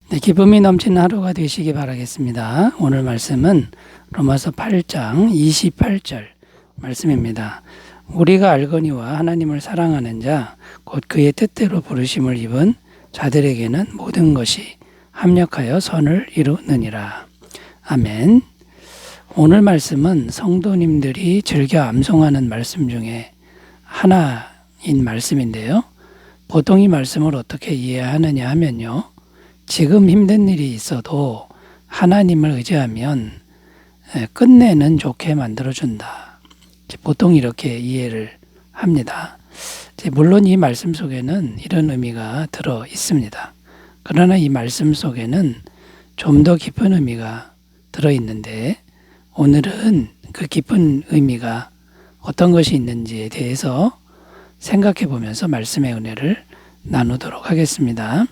네, 기쁨이 넘치는 하루가 되시기 바라겠습니다. 오늘 말씀은 로마서 8장 28절 말씀입니다. 우리가 알거니와 하나님을 사랑하는 자, 곧 그의 뜻대로 부르심을 입은 자들에게는 모든 것이 합력하여 선을 이루느니라. 아멘. 오늘 말씀은 성도님들이 즐겨 암송하는 말씀 중에 하나인 말씀인데요. 보통 이 말씀을 어떻게 이해하느냐 하면요. 지금 힘든 일이 있어도 하나님을 의지하면 끝내는 좋게 만들어준다. 보통 이렇게 이해를 합니다. 물론 이 말씀 속에는 이런 의미가 들어 있습니다. 그러나 이 말씀 속에는 좀 더 깊은 의미가 들어 있는데 오늘은 그 깊은 의미가 어떤 것이 있는지에 대해서 생각해 보면서 말씀의 은혜를 나누도록 하겠습니다.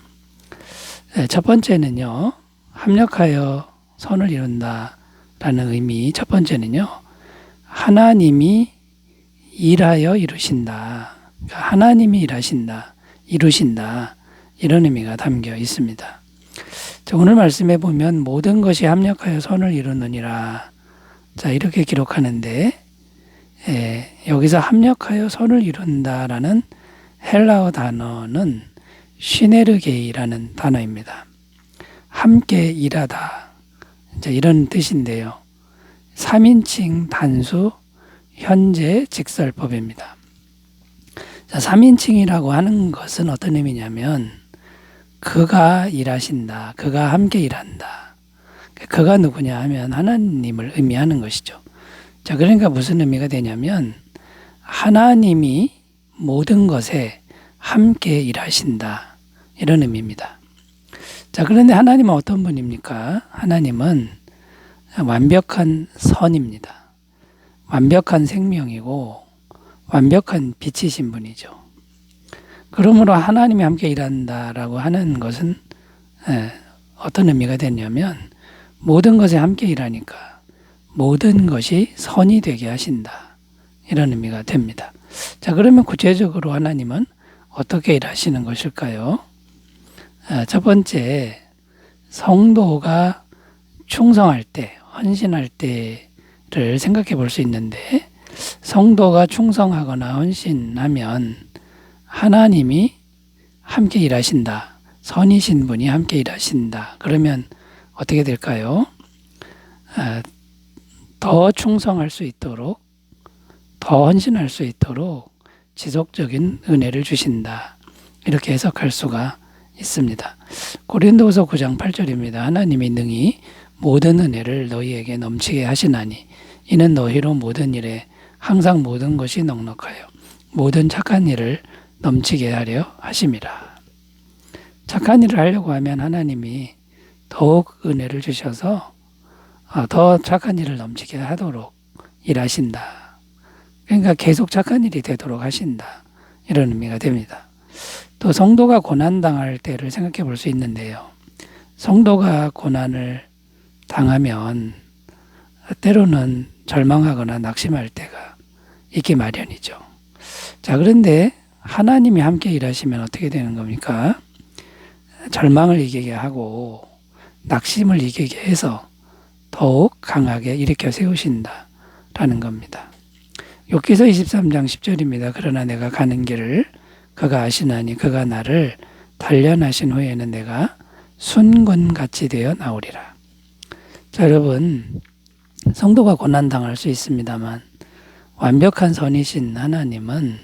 첫 번째는요, 합력하여 선을 이룬다라는 의미. 첫 번째는요, 하나님이 일하여 이루신다. 그러니까 하나님이 일하신다, 이루신다. 이런 의미가 담겨 있습니다. 오늘 말씀에 보면 모든 것이 합력하여 선을 이루느니라. 자, 이렇게 기록하는데, 여기서 합력하여 선을 이룬다라는 헬라어 단어는 시네르게이라는 단어입니다. 함께 일하다. 이런 뜻인데요. 3인칭 단수 현재 직설법입니다. 자, 3인칭이라고 하는 것은 어떤 의미냐면 그가 일하신다. 그가 함께 일한다. 그가 누구냐 하면 하나님을 의미하는 것이죠. 자, 그러니까 무슨 의미가 되냐면 하나님이 모든 것에 함께 일하신다. 이런 의미입니다. 자, 그런데 하나님은 어떤 분입니까? 하나님은 완벽한 선입니다. 완벽한 생명이고 완벽한 빛이신 분이죠. 그러므로 하나님이 함께 일한다라고 하는 것은 어떤 의미가 되냐면 모든 것에 함께 일하니까 모든 것이 선이 되게 하신다. 이런 의미가 됩니다. 자, 그러면 구체적으로 하나님은 어떻게 일하시는 것일까요? 첫 번째, 성도가 충성할 때, 헌신할 때를 생각해 볼 수 있는데 성도가 충성하거나 헌신하면 하나님이 함께 일하신다. 선이신 분이 함께 일하신다. 그러면 어떻게 될까요? 더 충성할 수 있도록, 더 헌신할 수 있도록 지속적인 은혜를 주신다. 이렇게 해석할 수가 있습니다. 고린도후서 9장 8절입니다. 하나님이 능히 모든 은혜를 너희에게 넘치게 하시나니 이는 너희로 모든 일에 항상 모든 것이 넉넉하여 모든 착한 일을 넘치게 하려 하심이라. 착한 일을 하려고 하면 하나님이 더욱 은혜를 주셔서 더 착한 일을 넘치게 하도록 일하신다. 그러니까 계속 착한 일이 되도록 하신다. 이런 의미가 됩니다. 또 성도가 고난당할 때를 생각해 볼 수 있는데요. 성도가 고난을 당하면 때로는 절망하거나 낙심할 때가 있기 마련이죠. 자, 그런데 하나님이 함께 일하시면 어떻게 되는 겁니까? 절망을 이기게 하고 낙심을 이기게 해서 더욱 강하게 일으켜 세우신다라는 겁니다. 욥기서 23장 10절입니다. 그러나 내가 가는 길을 그가 아시나니 그가 나를 단련하신 후에는 내가 순금같이 되어 나오리라. 자, 여러분, 성도가 고난당할 수 있습니다만 완벽한 선이신 하나님은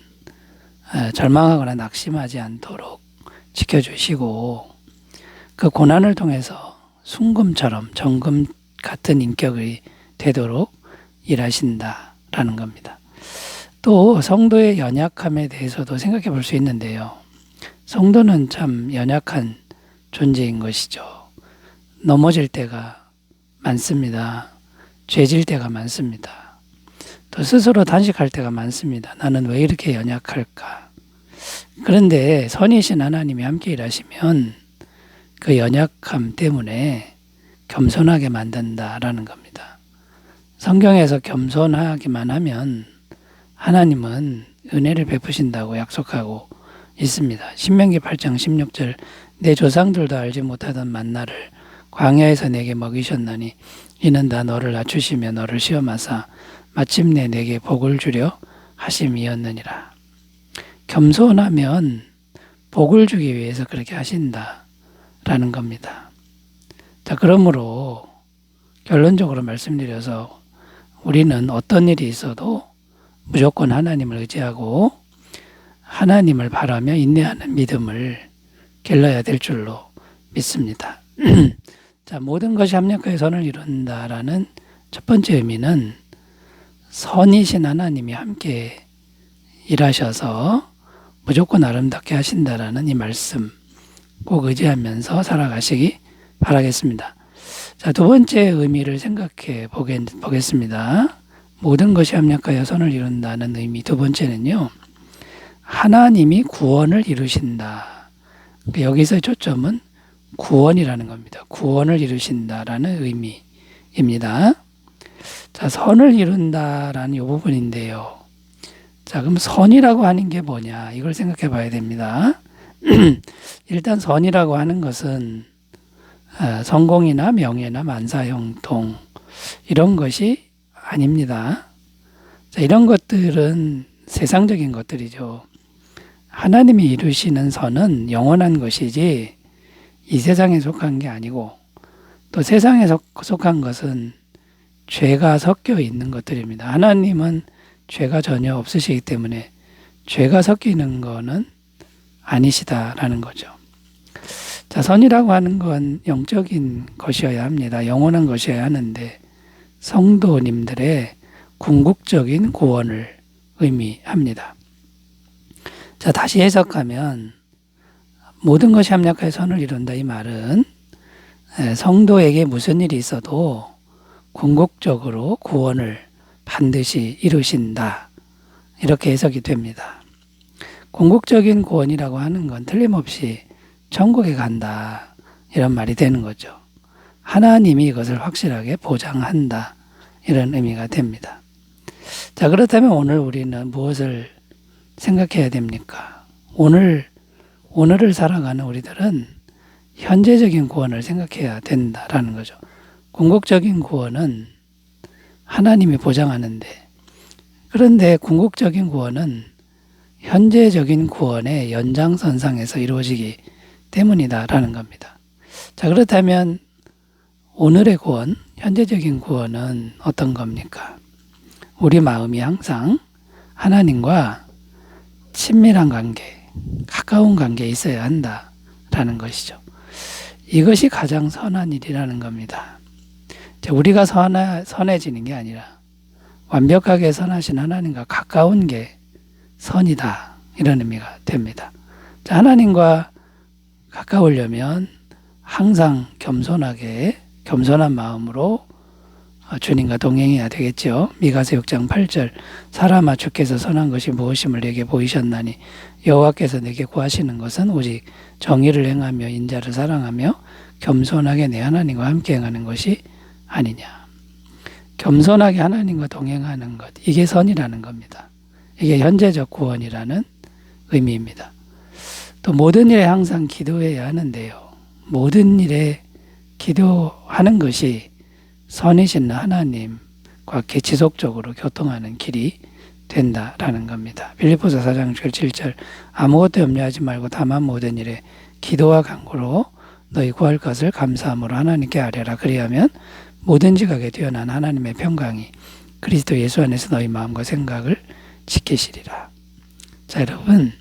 절망하거나 낙심하지 않도록 지켜주시고 그 고난을 통해서 순금처럼 정금 같은 인격이 되도록 일하신다라는 겁니다. 또 성도의 연약함에 대해서도 생각해 볼 수 있는데요. 성도는 참 연약한 존재인 것이죠. 넘어질 때가 많습니다. 죄질 때가 많습니다. 또 스스로 단식할 때가 많습니다. 나는 왜 이렇게 연약할까? 그런데 선이신 하나님이 함께 일하시면 그 연약함 때문에 겸손하게 만든다라는 겁니다. 성경에서 겸손하기만 하면 하나님은 은혜를 베푸신다고 약속하고 있습니다. 신명기 8장 16절 내 조상들도 알지 못하던 만나를 광야에서 내게 먹이셨나니 이는 다 너를 낮추시며 너를 시험하사 마침내 내게 복을 주려 하심이었느니라. 겸손하면 복을 주기 위해서 그렇게 하신다라는 겁니다. 자, 그러므로 결론적으로 말씀드려서 우리는 어떤 일이 있어도 무조건 하나님을 의지하고 하나님을 바라며 인내하는 믿음을 길러야 될 줄로 믿습니다. 자, 모든 것이 합력하여 선을 이룬다라는 첫 번째 의미는 선이신 하나님이 함께 일하셔서 무조건 아름답게 하신다라는 이 말씀 꼭 의지하면서 살아가시기 바라겠습니다. 자, 두 번째 의미를 생각해 보겠습니다. 모든 것이 합력하여 선을 이룬다는 의미 두 번째는요, 하나님이 구원을 이루신다. 여기서 초점은 구원이라는 겁니다. 구원을 이루신다라는 의미입니다. 자, 선을 이룬다라는 이 부분인데요. 자, 그럼 선이라고 하는 게 뭐냐? 이걸 생각해 봐야 됩니다. 일단 선이라고 하는 것은 성공이나 명예나 만사형통 이런 것이 아닙니다. 자, 이런 것들은 세상적인 것들이죠. 하나님이 이루시는 선은 영원한 것이지 이 세상에 속한 게 아니고, 또 세상에 속한 것은 죄가 섞여 있는 것들입니다. 하나님은 죄가 전혀 없으시기 때문에 죄가 섞이는 거는 아니시다라는 거죠. 자, 선이라고 하는 건 영적인 것이어야 합니다. 영원한 것이어야 하는데 성도님들의 궁극적인 구원을 의미합니다. 자, 다시 해석하면 모든 것이 합력하여 선을 이룬다, 이 말은 성도에게 무슨 일이 있어도 궁극적으로 구원을 반드시 이루신다, 이렇게 해석이 됩니다. 궁극적인 구원이라고 하는 건 틀림없이 천국에 간다, 이런 말이 되는 거죠. 하나님이 이것을 확실하게 보장한다, 이런 의미가 됩니다. 자, 그렇다면 오늘 우리는 무엇을 생각해야 됩니까? 오늘을 살아가는 우리들은 현재적인 구원을 생각해야 된다라는 거죠. 궁극적인 구원은 하나님이 보장하는데, 그런데 궁극적인 구원은 현재적인 구원의 연장선상에서 이루어지기 때문이다라는 겁니다. 자, 그렇다면 오늘의 구원, 현재적인 구원은 어떤 겁니까? 우리 마음이 항상 하나님과 친밀한 관계, 가까운 관계에 있어야 한다라는 것이죠. 이것이 가장 선한 일이라는 겁니다. 우리가 선해지는 게 아니라 완벽하게 선하신 하나님과 가까운 게 선이다, 이런 의미가 됩니다. 자, 하나님과 가까우려면 항상 겸손한 마음으로 주님과 동행해야 되겠죠. 미가서 6장 8절, 사람아 주께서 선한 것이 무엇임을 내게 보이셨나니 여호와께서 내게 구하시는 것은 오직 정의를 행하며 인자를 사랑하며 겸손하게 내 하나님과 함께 행하는 것이 아니냐. 겸손하게 하나님과 동행하는 것, 이게 선이라는 겁니다. 이게 현재적 구원이라는 의미입니다. 또 모든 일에 항상 기도해야 하는데요, 모든 일에 기도하는 것이 선이신 하나님과 지속적으로 교통하는 길이 된다라는 겁니다. 빌립보서 4장 7절, 아무것도 염려하지 말고 다만 모든 일에 기도와 간구로 너희 구할 것을 감사함으로 하나님께 아뢰라. 그리하면 모든 지각에 뛰어난 하나님의 평강이 그리스도 예수 안에서 너희 마음과 생각을 지키시리라. 자, 여러분,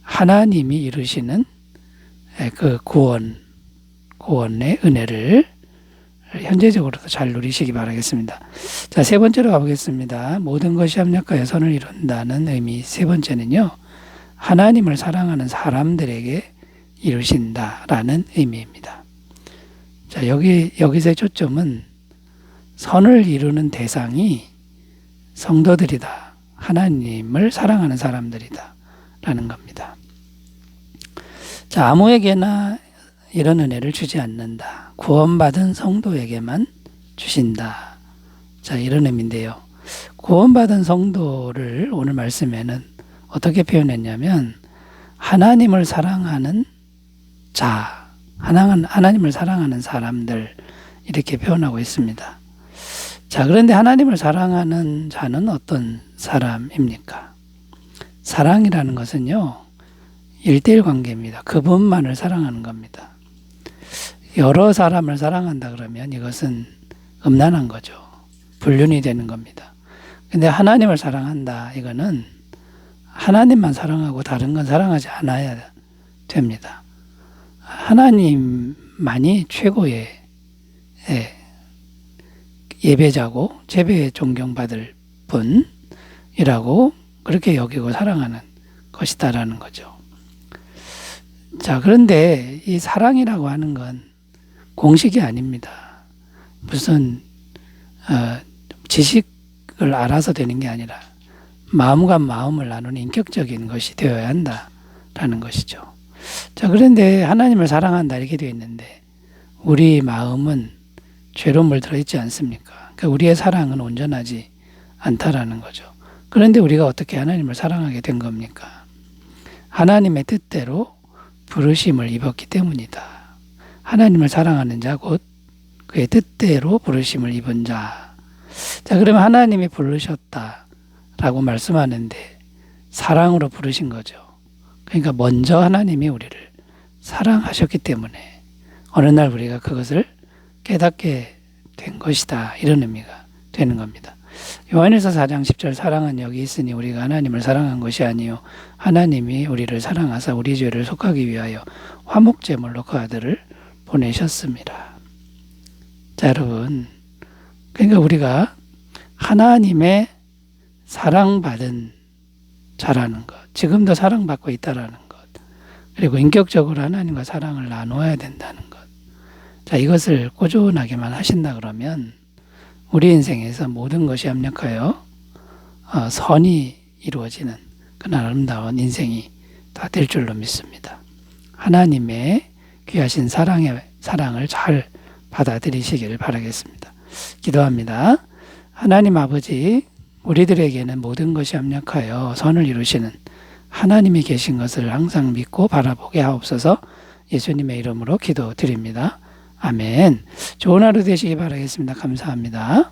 하나님이 이루시는 그 구원의 은혜를 현재적으로도 잘 누리시기 바라겠습니다. 자, 세 번째로 가보겠습니다. 모든 것이 합력하여 선을 이룬다는 의미 세 번째는요, 하나님을 사랑하는 사람들에게 이루신다라는 의미입니다. 자, 여기서의 초점은 선을 이루는 대상이 성도들이다, 하나님을 사랑하는 사람들이다 라는 겁니다. 자, 아무에게나 이런 은혜를 주지 않는다. 구원받은 성도에게만 주신다. 자, 이런 의미인데요. 구원받은 성도를 오늘 말씀에는 어떻게 표현했냐면 하나님을 사랑하는 자, 하나님을 사랑하는 사람들 이렇게 표현하고 있습니다. 자, 그런데 하나님을 사랑하는 자는 어떤 사람입니까? 사랑이라는 것은요, 1대1 관계입니다. 그분만을 사랑하는 겁니다. 여러 사람을 사랑한다 그러면 이것은 음란한 거죠. 불륜이 되는 겁니다. 근데 하나님을 사랑한다, 이거는 하나님만 사랑하고 다른 건 사랑하지 않아야 됩니다. 하나님만이 최고의 예배자고 제배에 존경받을 분이라고 그렇게 여기고 사랑하는 것이다라는 거죠. 자, 그런데 이 사랑이라고 하는 건 공식이 아닙니다. 무슨 지식을 알아서 되는 게 아니라 마음과 마음을 나누는 인격적인 것이 되어야 한다라는 것이죠. 자, 그런데 하나님을 사랑한다 이렇게 되어 있는데 우리 마음은 죄로 물들어 있지 않습니까? 그러니까 우리의 사랑은 온전하지 않다라는 거죠. 그런데 우리가 어떻게 하나님을 사랑하게 된 겁니까? 하나님의 뜻대로 부르심을 입었기 때문이다. 하나님을 사랑하는 자 곧 그의 뜻대로 부르심을 입은 자. 자, 그러면 하나님이 부르셨다라고 말씀하는데 사랑으로 부르신 거죠. 그러니까 먼저 하나님이 우리를 사랑하셨기 때문에 어느 날 우리가 그것을 깨닫게 된 것이다. 이런 의미가 되는 겁니다. 요한일서 4장 10절 사랑은 여기 있으니 우리가 하나님을 사랑한 것이 아니요 하나님이 우리를 사랑하사 우리 죄를 속하기 위하여 화목제물로 그 아들을 보내셨습니다. 자, 여러분, 그러니까 우리가 하나님의 사랑받은 자라는 것, 지금도 사랑받고 있다라는 것, 그리고 인격적으로 하나님과 사랑을 나누어야 된다는 것. 자, 이것을 꾸준하게만 하신다 그러면 우리 인생에서 모든 것이 합력하여 선이 이루어지는 그런 아름다운 인생이 다 될 줄로 믿습니다. 하나님의 귀하신 사랑을 잘 받아들이시기를 바라겠습니다. 기도합니다. 하나님 아버지, 우리들에게는 모든 것이 합력하여 선을 이루시는 하나님이 계신 것을 항상 믿고 바라보게 하옵소서. 예수님의 이름으로 기도드립니다. 아멘. 좋은 하루 되시기 바라겠습니다. 감사합니다.